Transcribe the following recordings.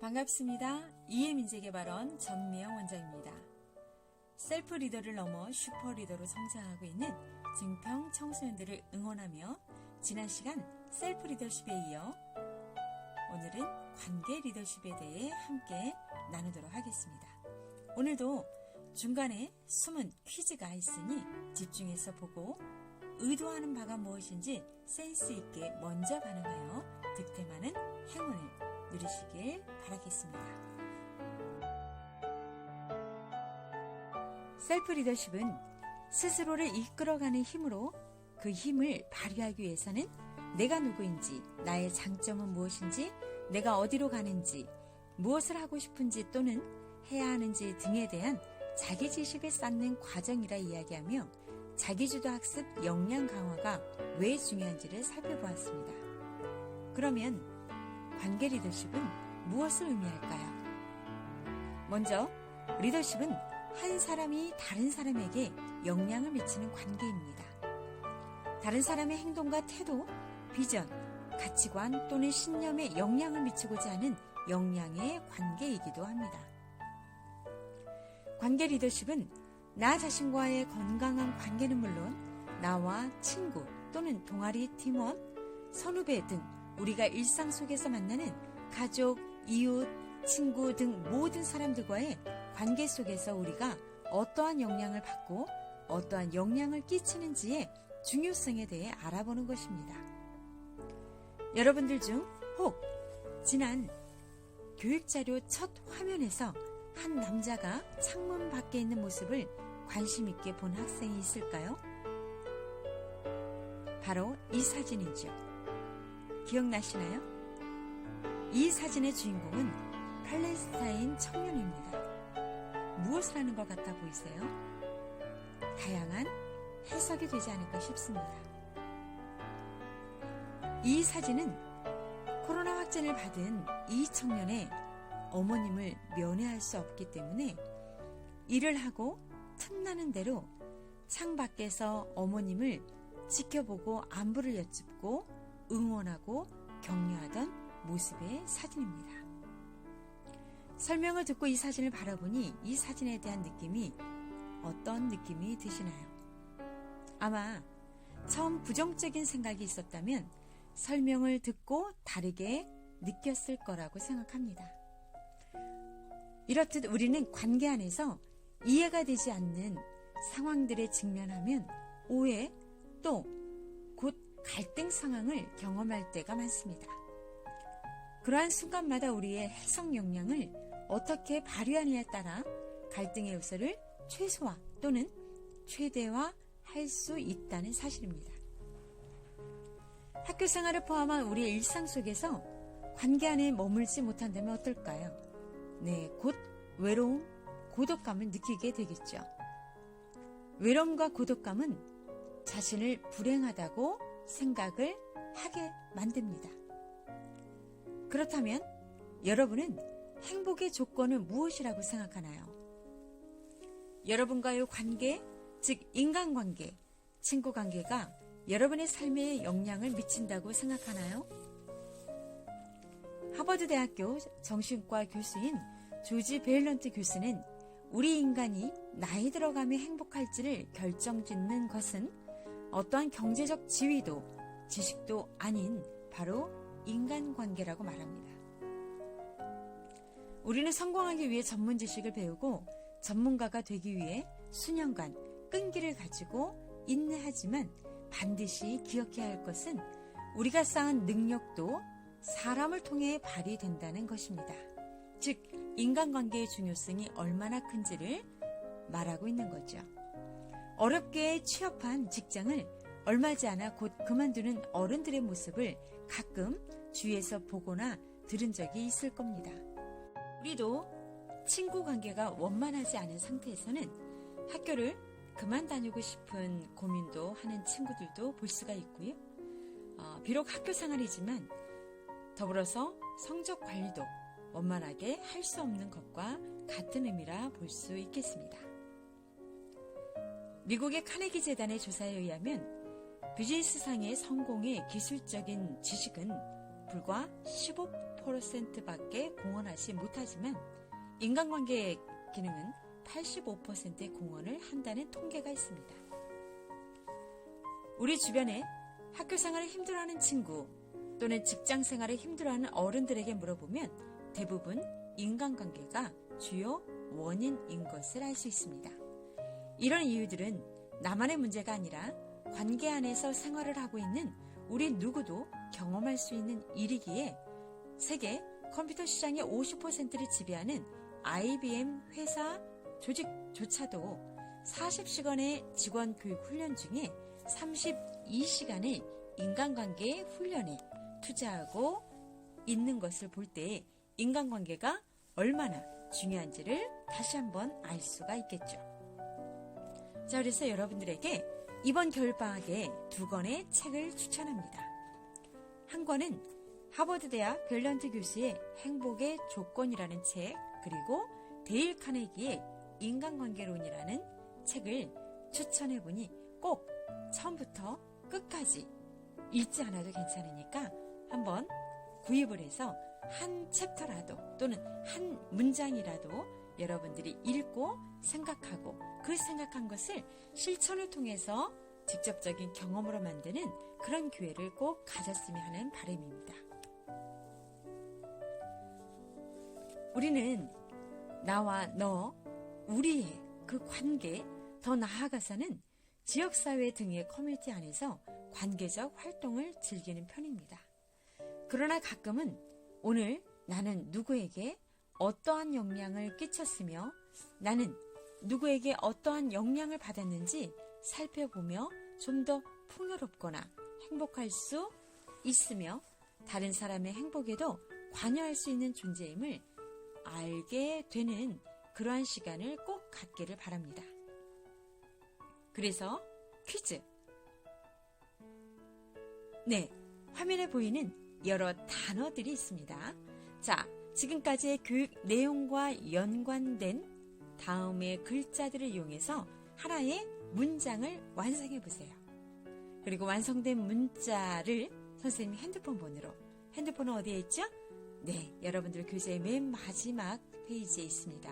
반갑습니다. 이해민재개발원 전미영 원장입니다. 셀프 리더를 넘어 슈퍼 리더로 성장하고 있는 증평 청소년들을 응원하며 지난 시간 셀프 리더십에 이어 오늘은 관계 리더십에 대해 함께 나누도록 하겠습니다. 오늘도 중간에 숨은 퀴즈가 있으니 집중해서 보고 의도하는 바가 무엇인지 센스 있게 먼저 반응하여 득템하는 행운을 누리시길 바라겠습니다. 셀프 리더십은 스스로를 이끌어가는 힘으로 그 힘을 발휘하기 위해서는 내가 누구인지, 나의 장점은 무엇인지, 내가 어디로 가는지, 무엇을 하고 싶은지 또는 해야 하는지 등에 대한 자기 지식을 쌓는 과정이라 이야기하며 자기주도 학습 역량 강화가 왜 중요한지를 살펴보았습니다. 그러면 관계 리더십은 무엇을 의미할까요? 먼저 리더십은 한 사람이 다른 사람에게 영향을 미치는 관계입니다. 다른 사람의 행동과 태도, 비전, 가치관 또는 신념에 영향을 미치고자 하는 역량의 관계이기도 합니다. 관계 리더십은 나 자신과의 건강한 관계는 물론 나와 친구 또는 동아리 팀원, 선후배 등 우리가 일상 속에서 만나는 가족, 이웃, 친구 등 모든 사람들과의 관계 속에서 우리가 어떠한 영향을 받고 어떠한 영향을 끼치는지의 중요성에 대해 알아보는 것입니다. 여러분들 중 혹 지난 교육자료 첫 화면에서 한 남자가 창문 밖에 있는 모습을 관심 있게 본 학생이 있을까요? 바로 이 사진이죠. 기억나시나요? 이 사진의 주인공은 팔레스타인 청년입니다. 무엇을 하는 것 같아 보이세요? 다양한 해석이 되지 않을까 싶습니다. 이 사진은 코로나 확진을 받은 이 청년의 어머님을 면회할 수 없기 때문에 일을 하고 틈나는 대로 창 밖에서 어머님을 지켜보고 안부를 여쭙고 응원하고 격려하던 모습의 사진입니다. 설명을 듣고 이 사진을 바라보니 이 사진에 대한 느낌이 어떤 느낌이 드시나요? 아마 처음 부정적인 생각이 있었다면 설명을 듣고 다르게 느꼈을 거라고 생각합니다. 이렇듯 우리는 관계 안에서 이해가 되지 않는 상황들에 직면하면 오해 또 곧 갈등 상황을 경험할 때가 많습니다. 그러한 순간마다 우리의 해석 역량을 어떻게 발휘하느냐에 따라 갈등의 요소를 최소화 또는 최대화할 수 있다는 사실입니다. 학교 생활을 포함한 우리의 일상 속에서 관계 안에 머물지 못한다면 어떨까요? 네, 곧 외로움, 고독감을 느끼게 되겠죠. 외로움과 고독감은 자신을 불행하다고 생각을 하게 만듭니다. 그렇다면 여러분은 행복의 조건은 무엇이라고 생각하나요? 여러분과의 관계, 즉 인간관계, 친구관계가 여러분의 삶에 영향을 미친다고 생각하나요? 하버드 대학교 정신과 교수인 조지 베일런트 교수는 우리 인간이 나이 들어가며 행복할지를 결정짓는 것은 어떠한 경제적 지위도 지식도 아닌 바로 인간관계라고 말합니다. 우리는 성공하기 위해 전문 지식을 배우고 전문가가 되기 위해 수년간 끈기를 가지고 인내하지만 반드시 기억해야 할 것은 우리가 쌓은 능력도 사람을 통해 발휘된다는 것입니다. 즉, 인간관계의 중요성이 얼마나 큰지를 말하고 있는 거죠. 어렵게 취업한 직장을 얼마지 않아 곧 그만두는 어른들의 모습을 가끔 주위에서 보거나 들은 적이 있을 겁니다. 우리도 친구 관계가 원만하지 않은 상태에서는 학교를 그만 다니고 싶은 고민도 하는 친구들도 볼 수가 있고요. 비록 학교 생활이지만 더불어서 성적 관리도 원만하게 할 수 없는 것과 같은 의미라 볼 수 있겠습니다. 미국의 카네기 재단의 조사에 의하면 비즈니스상의 성공의 기술적인 지식은 불과 15%밖에 공헌하지 못하지만 인간관계의 기능은 85%의 공헌을 한다는 통계가 있습니다. 우리 주변에 학교 생활을 힘들어하는 친구 또는 직장 생활을 힘들어하는 어른들에게 물어보면 대부분 인간관계가 주요 원인인 것을 알 수 있습니다. 이런 이유들은 나만의 문제가 아니라 관계 안에서 생활을 하고 있는 우리 누구도 경험할 수 있는 일이기에 세계 컴퓨터 시장의 50%를 지배하는 IBM 회사 조직조차도 40시간의 직원 교육 훈련 중에 32시간을 인간관계 훈련에 투자하고 있는 것을 볼 때 인간관계가 얼마나 중요한지를 다시 한번 알 수가 있겠죠. 자, 그래서 여러분들에게 이번 겨울방학에 2권의 책을 추천합니다. 한 권은 하버드대학 밸런트 교수의 행복의 조건이라는 책, 그리고 데일 카네기의 인간관계론이라는 책을 추천해보니 꼭 처음부터 끝까지 읽지 않아도 괜찮으니까 한번 구입을 해서 한 챕터라도 또는 한 문장이라도 여러분들이 읽고 생각하고 그 생각한 것을 실천을 통해서 직접적인 경험으로 만드는 그런 기회를 꼭 가졌으면 하는 바람입니다. 우리는 나와 너, 우리의 그 관계, 더 나아가서는 지역사회 등의 커뮤니티 안에서 관계적 활동을 즐기는 편입니다. 그러나 가끔은 오늘 나는 누구에게 어떠한 영향을 끼쳤으며 나는 누구에게 어떠한 영향을 받았는지 살펴보며 좀 더 풍요롭거나 행복할 수 있으며 다른 사람의 행복에도 관여할 수 있는 존재임을 알게 되는 그러한 시간을 꼭 갖기를 바랍니다. 그래서 퀴즈. 네, 화면에 보이는 여러 단어들이 있습니다. 자, 지금까지의 교육 내용과 연관된 다음의 글자들을 이용해서 하나의 문장을 완성해 보세요. 그리고 완성된 문자를 선생님 핸드폰은 어디에 있죠? 네, 여러분들 교재의 맨 마지막 페이지에 있습니다.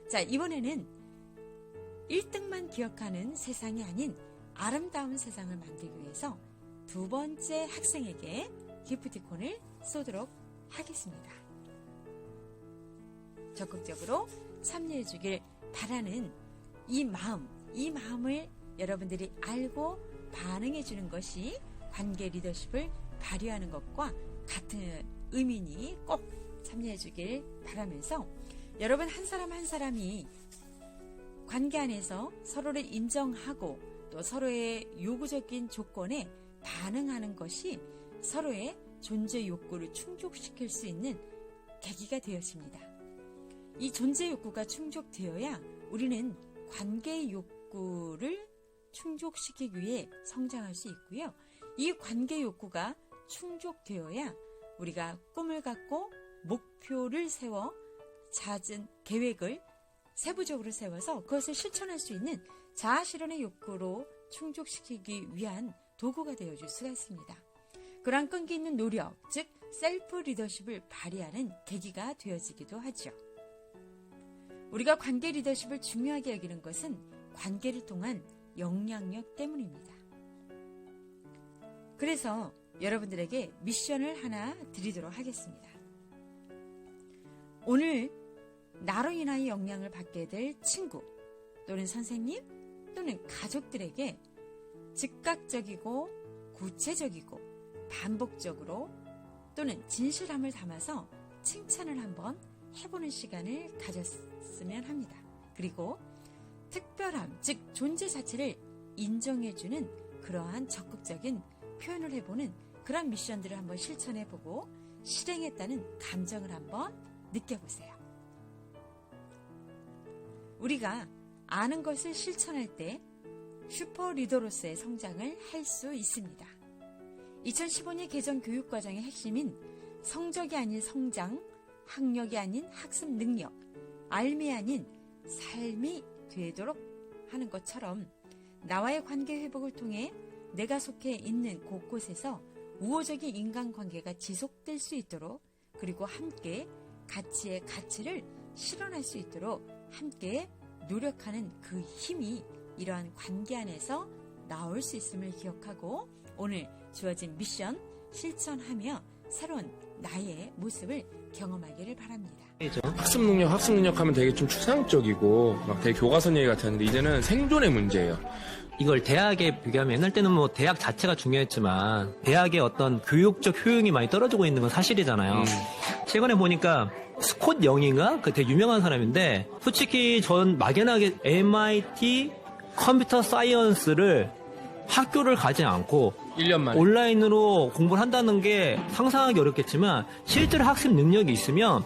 자, 이번에는 1등만 기억하는 세상이 아닌 아름다운 세상을 만들기 위해서 두 번째 학생에게 기프티콘을 쏘도록 하겠습니다. 적극적으로 참여해 주길 바라는 이 마음을 여러분들이 알고 반응해 주는 것이 관계 리더십을 발휘하는 것과 같은 의미니 꼭 참여해 주길 바라면서 여러분 한 사람 한 사람이 관계 안에서 서로를 인정하고 또 서로의 요구적인 조건에 반응하는 것이 서로의 존재 욕구를 충족시킬 수 있는 계기가 되어집니다. 이 존재 욕구가 충족되어야 우리는 관계 욕구를 충족시키기 위해 성장할 수 있고요. 이 관계 욕구가 충족되어야 우리가 꿈을 갖고 목표를 세워 잦은 계획을 세부적으로 세워서 그것을 실천할 수 있는 자아실현의 욕구로 충족시키기 위한 도구가 되어줄 수가 있습니다. 그러한 끈기 있는 노력, 즉 셀프 리더십을 발휘하는 계기가 되어지기도 하죠. 우리가 관계 리더십을 중요하게 여기는 것은 관계를 통한 영향력 때문입니다. 그래서 여러분들에게 미션을 하나 드리도록 하겠습니다. 오늘 나로 인하여 영향을 받게 될 친구 또는 선생님 또는 가족들에게 즉각적이고 구체적이고 반복적으로 또는 진실함을 담아서 칭찬을 한번 해보는 시간을 가졌으면 합니다. 그리고 특별함, 즉 존재 자체를 인정해주는 그러한 적극적인 표현을 해보는 그런 미션들을 한번 실천해보고 실행했다는 감정을 한번 느껴보세요. 우리가 아는 것을 실천할 때 슈퍼 리더로서의 성장을 할 수 있습니다. 2015년 개정 교육과정의 핵심인 성적이 아닌 성장, 학력이 아닌 학습 능력, 알미 아닌 삶이 되도록 하는 것처럼 나와의 관계 회복을 통해 내가 속해 있는 곳곳에서 우호적인 인간관계가 지속될 수 있도록 그리고 함께 가치의 가치를 실현할 수 있도록 함께 노력하는 그 힘이 이러한 관계 안에서 나올 수 있음을 기억하고 오늘 주어진 미션 실천하며 새로운 나의 모습을 경험하기를 바랍니다. 학습 능력 하면 되게 좀 추상적이고 막 되게 교과서 얘기 같았는데 이제는 생존의 문제예요. 이걸 대학에 비교하면 옛날 때는 뭐 대학 자체가 중요했지만 대학의 어떤 교육적 효용이 많이 떨어지고 있는 건 사실이잖아요. 최근에 보니까 스콧 영인가? 그 되게 유명한 사람인데 솔직히 전 막연하게 MIT 컴퓨터 사이언스를 학교를 가지 않고 1년 만에. 온라인으로 공부를 한다는 게 상상하기 어렵겠지만 실제로 학습 능력이 있으면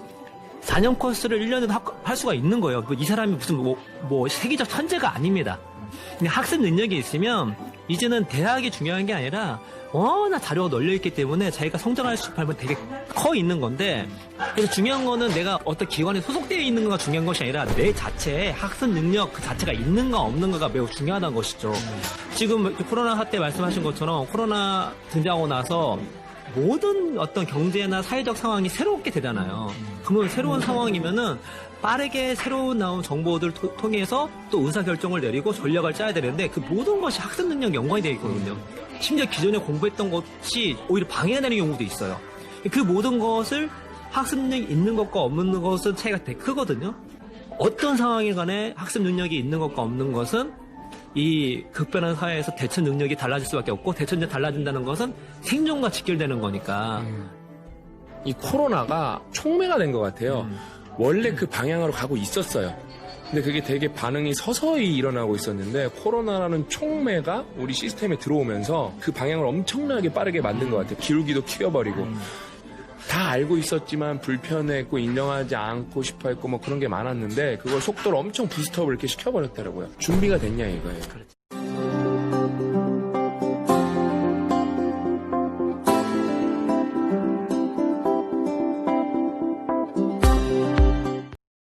4년 코스를 1년에도 할 수가 있는 거예요. 이 사람이 무슨 뭐 세계적 천재가 아닙니다. 근데 학습 능력이 있으면 이제는 대학이 중요한 게 아니라 워낙 자료가 널려있기 때문에 자기가 성장할 수 있는 되게 커 있는 건데 그래서 중요한 거는 내가 어떤 기관에 소속되어 있는가가 중요한 것이 아니라 내 자체의 학습 능력 그 자체가 있는가 없는가가 매우 중요하다는 것이죠. 지금 코로나 사태 말씀하신 것처럼 코로나 등장하고 나서 모든 어떤 경제나 사회적 상황이 새롭게 되잖아요. 그러면 새로운 상황이면은 빠르게 새로운 나온 정보들 통해서 또 의사결정을 내리고 전략을 짜야 되는데 그 모든 것이 학습 능력 연관이 되어 있거든요. 심지어 기존에 공부했던 것이 오히려 방해가 되는 경우도 있어요. 그 모든 것을 학습 능력이 있는 것과 없는 것은 차이가 되게 크거든요. 어떤 상황에 관해 학습 능력이 있는 것과 없는 것은 이 급변한 사회에서 대처 능력이 달라질 수밖에 없고 대처 능력이 달라진다는 것은 생존과 직결되는 거니까. 이 코로나가 촉매가 된 것 같아요. 원래 그 방향으로 가고 있었어요. 근데 그게 되게 반응이 서서히 일어나고 있었는데 코로나라는 촉매가 우리 시스템에 들어오면서 그 방향을 엄청나게 빠르게 만든 것 같아요. 기울기도 키워버리고. 다 알고 있었지만 불편했고 인정하지 않고 싶어 했고 뭐 그런 게 많았는데 그걸 속도를 엄청 부스트업을 이렇게 시켜버렸더라고요. 준비가 됐냐 이거예요.